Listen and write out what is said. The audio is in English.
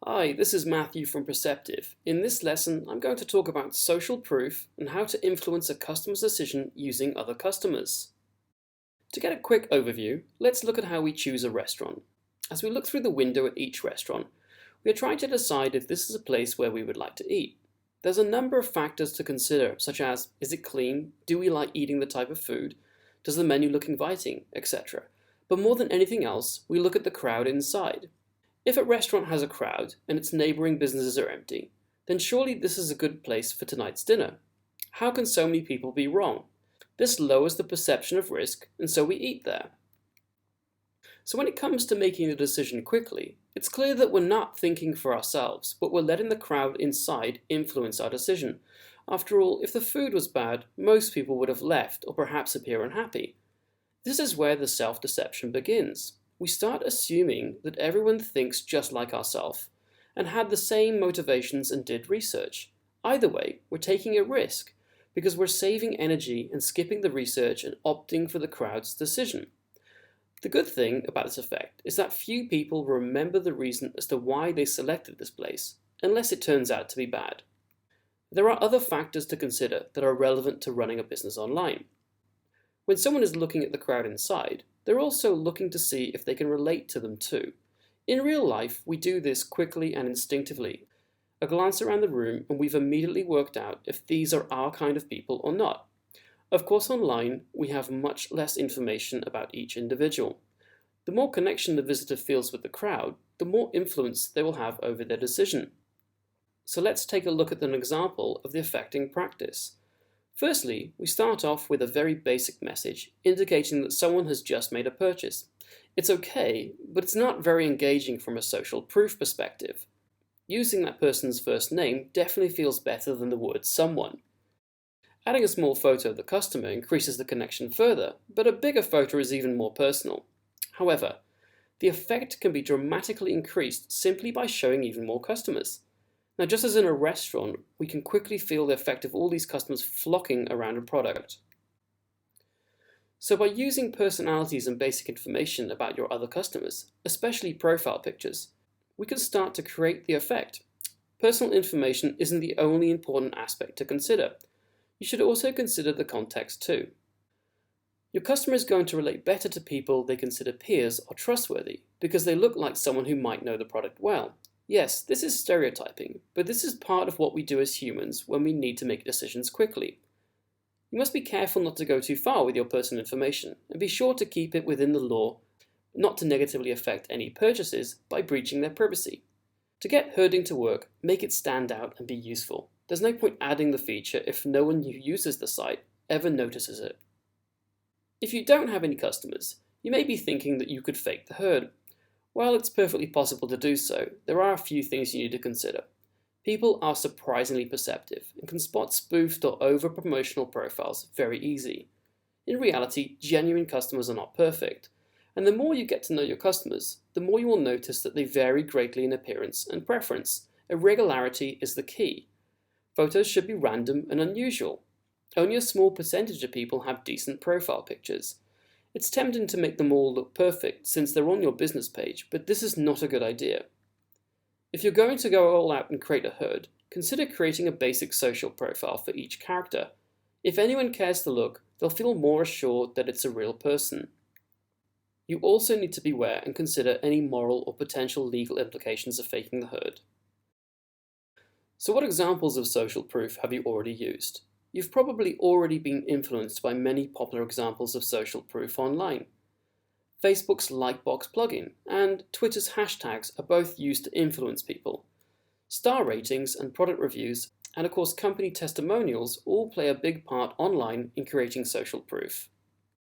Hi, this is Matthew from Perceptive. In this lesson, I'm going to talk about social proof and how to influence a customer's decision using other customers. To get a quick overview, let's look at how we choose a restaurant. As we look through the window at each restaurant, we are trying to decide if this is a place where we would like to eat. There's a number of factors to consider, such as is it clean, do we like eating the type of food, does the menu look inviting, etc. But more than anything else, we look at the crowd inside. If a restaurant has a crowd and its neighbouring businesses are empty, then surely this is a good place for tonight's dinner. How can so many people be wrong? This lowers the perception of risk, and so we eat there. So when it comes to making a decision quickly, it's clear that we're not thinking for ourselves, but we're letting the crowd inside influence our decision. After all, if the food was bad, most people would have left or perhaps appear unhappy. This is where the self-deception begins. We start assuming that everyone thinks just like ourselves and had the same motivations and did research. Either way, we're taking a risk because we're saving energy and skipping the research and opting for the crowd's decision. The good thing about this effect is that few people remember the reason as to why they selected this place, unless it turns out to be bad. There are other factors to consider that are relevant to running a business online. When someone is looking at the crowd inside, they're also looking to see if they can relate to them too. In real life, we do this quickly and instinctively. A glance around the room and we've immediately worked out if these are our kind of people or not. Of course, online, we have much less information about each individual. The more connection the visitor feels with the crowd, the more influence they will have over their decision. So let's take a look at an example of the effect in practice. Firstly, we start off with a very basic message indicating that someone has just made a purchase. It's okay, but it's not very engaging from a social proof perspective. Using that person's first name definitely feels better than the word someone. Adding a small photo of the customer increases the connection further, but a bigger photo is even more personal. However, the effect can be dramatically increased simply by showing even more customers. Now, just as in a restaurant, we can quickly feel the effect of all these customers flocking around a product. So by using personalities and basic information about your other customers, especially profile pictures, we can start to create the effect. Personal information isn't the only important aspect to consider. You should also consider the context too. Your customer is going to relate better to people they consider peers or trustworthy because they look like someone who might know the product well. Yes, this is stereotyping, but this is part of what we do as humans when we need to make decisions quickly. You must be careful not to go too far with your personal information, and be sure to keep it within the law, not to negatively affect any purchases by breaching their privacy. To get herding to work, make it stand out and be useful. There's no point adding the feature if no one who uses the site ever notices it. If you don't have any customers, you may be thinking that you could fake the herd. While it's perfectly possible to do so, there are a few things you need to consider. People are surprisingly perceptive and can spot spoofed or over-promotional profiles very easy. In reality, genuine customers are not perfect, and the more you get to know your customers, the more you will notice that they vary greatly in appearance and preference. Irregularity is the key. Photos should be random and unusual. Only a small percentage of people have decent profile pictures. It's tempting to make them all look perfect since they're on your business page, but this is not a good idea. If you're going to go all out and create a herd, consider creating a basic social profile for each character. If anyone cares to look, they'll feel more assured that it's a real person. You also need to beware and consider any moral or potential legal implications of faking the herd. So what examples of social proof have you already used? You've probably already been influenced by many popular examples of social proof online. Facebook's Likebox plugin and Twitter's hashtags are both used to influence people. Star ratings and product reviews, and of course company testimonials all play a big part online in creating social proof.